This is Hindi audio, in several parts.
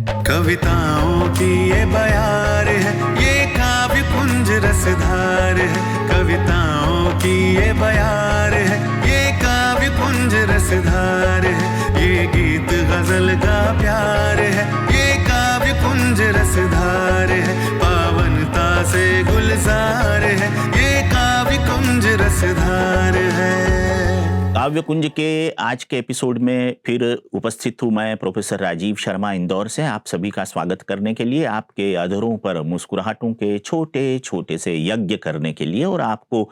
कविताओं की ये बयार है, ये काव्य कुंज रसधार है। कविताओं की ये बयार है, ये काव्य कुंज रसधार है। ये गीत गजल का प्यार है, ये काव्य कुंज रसधार है। पावनता से गुलजार है, ये काव्य कुंज रसधार है। काव्य कुंज के आज के एपिसोड में फिर उपस्थित हूँ मैं, प्रोफेसर राजीव शर्मा, इंदौर से। आप सभी का स्वागत करने के लिए, आपके अधरों पर मुस्कुराहटों के छोटे छोटे से यज्ञ करने के लिए और आपको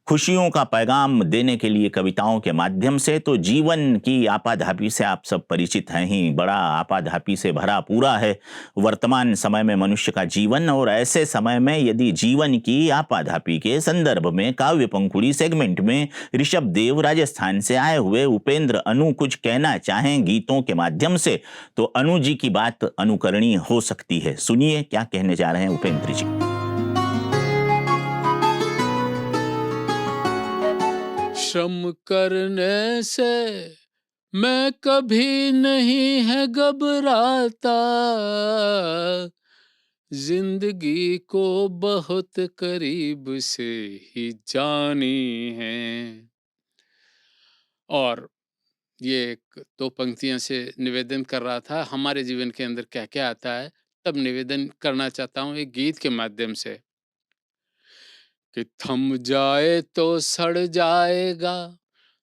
खुशियों का पैगाम देने के लिए कविताओं के माध्यम से। तो जीवन की आपाधापी से आप सब परिचित हैं ही, बड़ा आपाधापी से भरा पूरा है वर्तमान समय में मनुष्य का जीवन। और ऐसे समय में यदि जीवन की आपाधापी के संदर्भ में काव्य पंखुड़ी सेगमेंट में ऋषभ देव राजस्थान से आए हुए उपेंद्र अनु कुछ कहना चाहें गीतों के माध्यम से, तो अनु जी की बात अनुकरणीय हो सकती है। सुनिए क्या कहने जा रहे हैं उपेंद्र जी। श्रम करने से मैं कभी नहीं है घबराता, जिंदगी को बहुत करीब से ही जानी है। और ये एक दो पंक्तियों से निवेदन कर रहा था हमारे जीवन के अंदर क्या क्या आता है, तब निवेदन करना चाहता हूँ एक गीत के माध्यम से कि थम जाए तो सड़ जाएगा,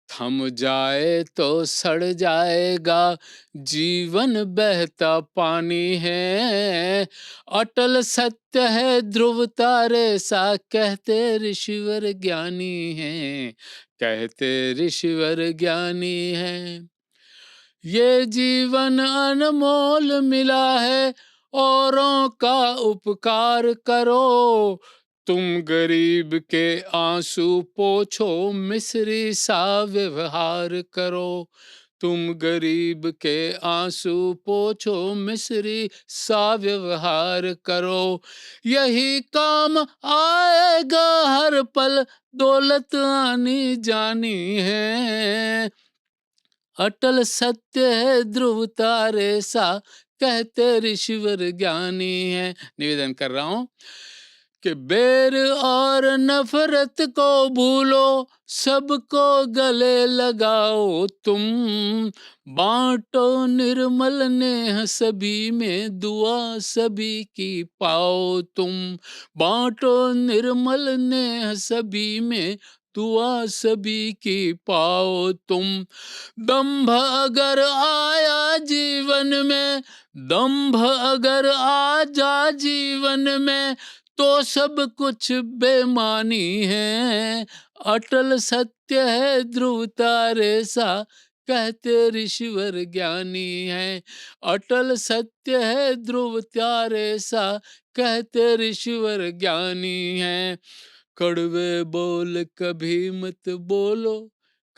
थम जाए तो सड़ जाएगा, जीवन बहता पानी है, अटल सत्य है ध्रुव तारे सा, कहते ऋषिवर ज्ञानी हैं, कहते ऋषिवर ज्ञानी हैं। ये जीवन अनमोल मिला है, औरों का उपकार करो, तुम गरीब के आंसू पोछो, मिस्री सा व्यवहार करो, तुम गरीब के आंसू पोछो, मिस्री सा व्यवहार करो, यही काम आएगा हर पल, दौलत आनी जानी है, अटल सत्य है ध्रुव तारे सा, कहते ऋषिवर ज्ञानी है। निवेदन कर रहा हूं कि बैर और नफरत को भूलो, सबको गले लगाओ तुम, बांटो निर्मल नेह सभी में, दुआ सभी की पाओ तुम, बांटो निर्मल नेह सभी में, दुआ सभी की पाओ तुम। दंभ अगर आया जीवन में, दंभ अगर आ जा जीवन में, तो सब कुछ बेमानी है, अटल सत्य है ध्रुव तारे सा, कहते ऋषिवर ज्ञानी है, अटल सत्य है ध्रुव तारे सा, कहते ऋषिवर ज्ञानी है। कड़वे बोल कभी मत बोलो,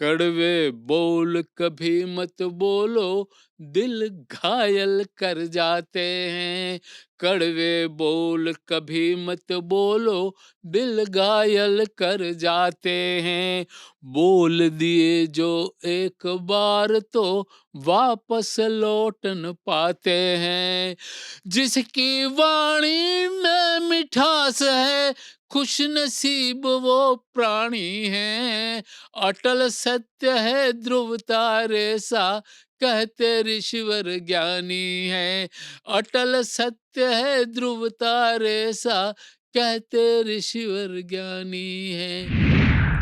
कड़वे बोल कभी मत बोलो, दिल घायल कर जाते हैं, कड़वे बोल कभी मत बोलो, दिल घायल कर जाते हैं, बोल दिए जो एक बार तो वापस लौट न पाते हैं, जिसकी वाणी में मिठास है, खुश नसीब वो प्राणी है, अटल सत्य है ध्रुव तारे सा, कहते ऋषिवर ज्ञानी है, अटल सत्य है ध्रुव तारे सा, कहते ऋषिवर ज्ञानी है।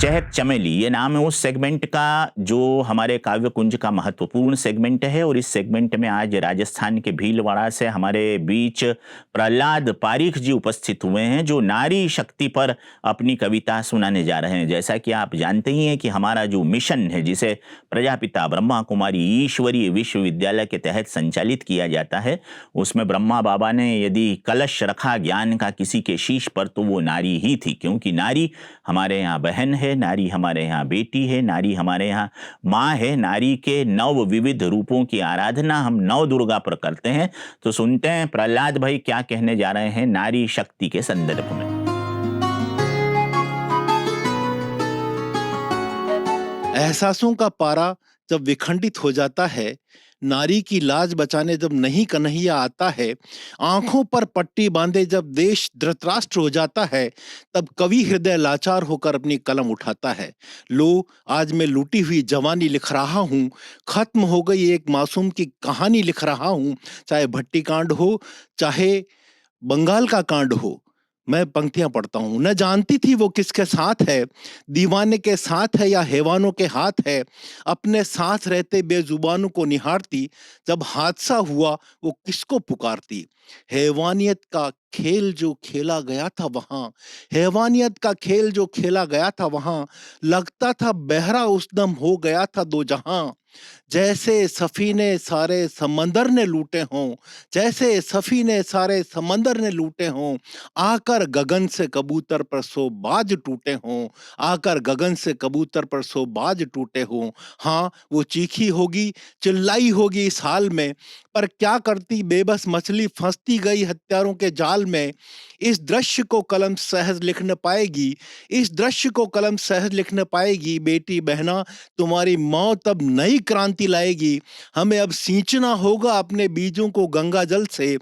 चहक चमेली ये नाम है उस सेगमेंट का जो हमारे काव्य कुंज का महत्वपूर्ण सेगमेंट है। और इस सेगमेंट में आज राजस्थान के भीलवाड़ा से हमारे बीच प्रहलाद पारीख जी उपस्थित हुए हैं, जो नारी शक्ति पर अपनी कविता सुनाने जा रहे हैं। जैसा कि आप जानते ही हैं कि हमारा जो मिशन है, जिसे प्रजापिता ब्रह्मा कुमारी ईश्वरीय विश्वविद्यालय के तहत संचालित किया जाता है, उसमें ब्रह्मा बाबा ने यदि कलश रखा ज्ञान का किसी के शीश पर, तो वो नारी ही थी। क्योंकि नारी हमारे यहाँ बहन है, नारी हमारे यहाँ बेटी है, नारी हमारे यहाँ माँ है। नारी के नव विविध रूपों की आराधना हम नव दुर्गा पर करते हैं। तो सुनते हैं प्रहलाद भाई क्या कहने जा रहे हैं नारी शक्ति के संदर्भ में। एहसासों का पारा जब विखंडित हो जाता है, नारी की लाज बचाने जब नहीं कन्हैया आता है, आंखों पर पट्टी बांधे जब देश धृतराष्ट्र हो जाता है, तब कवि हृदय लाचार होकर अपनी कलम उठाता है। लो, आज मैं लूटी हुई जवानी लिख रहा हूँ, खत्म हो गई एक मासूम की कहानी लिख रहा हूँ, चाहे भट्टी कांड हो, चाहे बंगाल का कांड हो। मैं पंक्तियां पढ़ता हूं। न जानती थी वो किसके साथ है, दीवाने के साथ है या हैवानों के हाथ है, अपने साथ रहते बेजुबानों को निहारती, जब हादसा हुआ वो किसको पुकारती। हैवानियत का खेल जो खेला गया था वहां, हैवानियत का खेल जो खेला गया था वहां, लगता था बहरा उस दम हो गया था दो जहां। जैसे सफीने सारे समंदर ने लूटे हों, जैसे सफीने सारे समंदर ने लूटे हों, आकर गगन से कबूतर पर सो बाज टूटे हों, आकर गगन से कबूतर पर सो बाज टूटे हों। हाँ, वो चीखी होगी, चिल्लाई होगी इस हाल में, पर क्या करती बेबस मछली फंसती गई हत्यारों के जाल में। इस दृश्य को कलम सहज लिख न पाएगी, इस दृश्य को कलम सहज लिख न पाएगी। बेटी बहना, तुम्हारी मौत अब नई क्रांति लाएगी। हमें अब सींचना होगा अपने बीजों को गंगा जल से,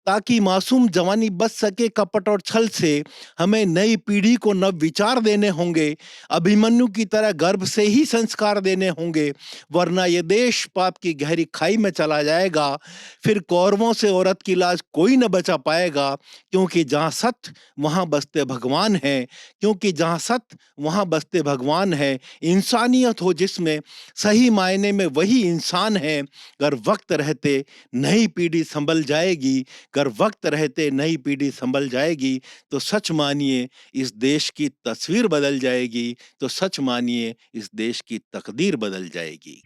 ताकि मासूम जवानी बच सके कपट और छल से। हमें नई पीढ़ी को नव विचार देने होंगे, अभिमन्यु की तरह गर्भ से ही संस्कार देने होंगे, वरना ये देश पाप की गहरी खाई में चला जाएगा। फिर कौरवों से औरत की लाज कोई न बचा पाएगा, क्योंकि जहाँ सत्य वहाँ बसते भगवान हैं, क्योंकि जहाँ सत्य वहाँ बसते भगवान है। इंसानियत हो जिसमें, सही मायने में वही इंसान है। अगर वक्त रहते नई पीढ़ी संभल जाएगी, अगर वक्त रहते नई पीढ़ी संभल जाएगी, तो सच मानिए इस देश की तस्वीर बदल जाएगी, तो सच मानिए इस देश की तकदीर बदल जाएगी।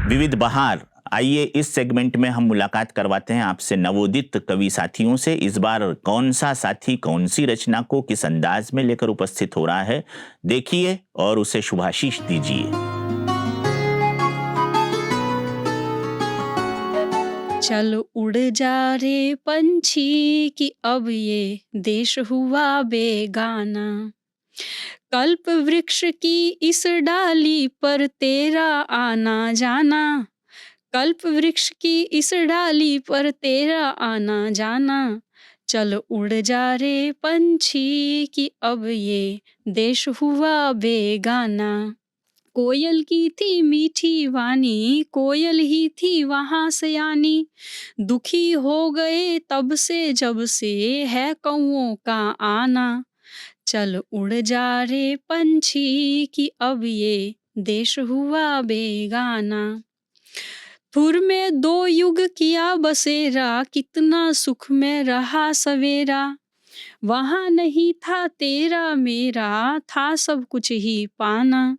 विविध बहार, आइए इस सेगमेंट में हम मुलाकात करवाते हैं आपसे नवोदित कवि साथियों से। इस बार कौन सा साथी कौन सी रचना को किस अंदाज में लेकर उपस्थित हो रहा है, देखिए और उसे शुभाशीष दीजिए। चल उड़ जा रे पंछी कि अब ये देश हुआ बेगाना, कल्प वृक्ष की इस डाली पर तेरा आना जाना, कल्प वृक्ष की इस डाली पर तेरा आना जाना। चल उड़ जा रे पंछी कि अब ये देश हुआ बेगाना। कोयल की थी मीठी वाणी, कोयल ही थी वहाँ सयानी, दुखी हो गए तब से जब से है कौओं का आना। चल उड़ जा रे पंछी कि अब ये देश हुआ बेगाना। धुर में 2 युग किया बसेरा, कितना सुख में रहा सवेरा, वहाँ नहीं था तेरा मेरा, था सब कुछ ही पाना।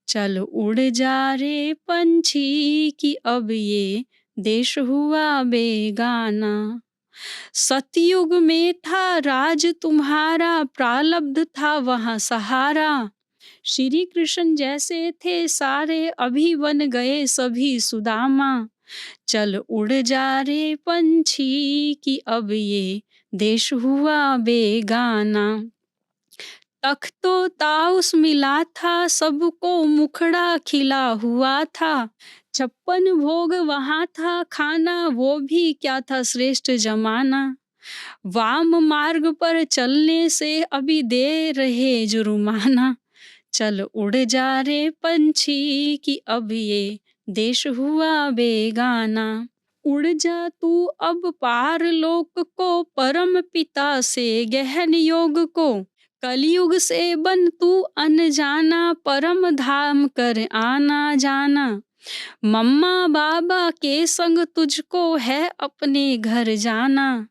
चल उड़ जा रे पंछी कि अब ये देश हुआ बेगाना। सतयुग में था राज तुम्हारा, प्रारब्ध था वहाँ सहारा, श्री कृष्ण जैसे थे सारे, अभी बन गए सभी सुदामा। चल उड़ जा रे पंछी कि अब ये देश हुआ बेगाना। तख्तो ताउस मिला था, सबको मुखड़ा खिला हुआ था, 56 भोग वहाँ था खाना, वो भी क्या था श्रेष्ठ जमाना। वाम मार्ग पर चलने से अभी दे रहे जुर्माना। चल उड़ जा रे पंछी कि अब ये देश हुआ बेगाना। उड़ जा तू अब पार लोक को, परम पिता से गहन योग को, कलयुग से बन तू अनजाना, परम धाम कर आना जाना। मम्मा बाबा के संग तुझको है अपने घर जाना।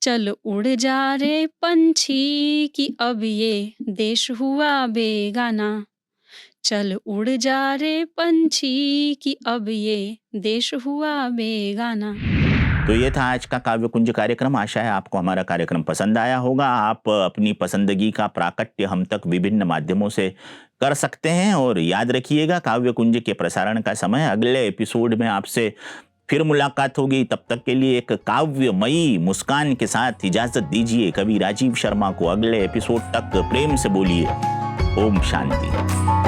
चल उड़ जा रे पंछी कि अब ये देश हुआ बेगाना। चल उड़ जा रे पंछी कि अब ये देश हुआ बेगाना। तो ये था आज का काव्य कुंज कार्यक्रम। आशा है आपको हमारा कार्यक्रम पसंद आया होगा। आप अपनी पसंदगी का प्राकट्य हम तक विभिन्न माध्यमों से कर सकते हैं। और याद रखिएगा, काव्य कुंज के प्रसारण का समय अगले एपिसोड में आपसे फिर मुलाकात होगी। तब तक के लिए एक काव्यमयी मुस्कान के साथ इजाजत दीजिए। कवि राजीव शर्मा को अगले एपिसोड तक प्रेम से बोलिए ओम शांति।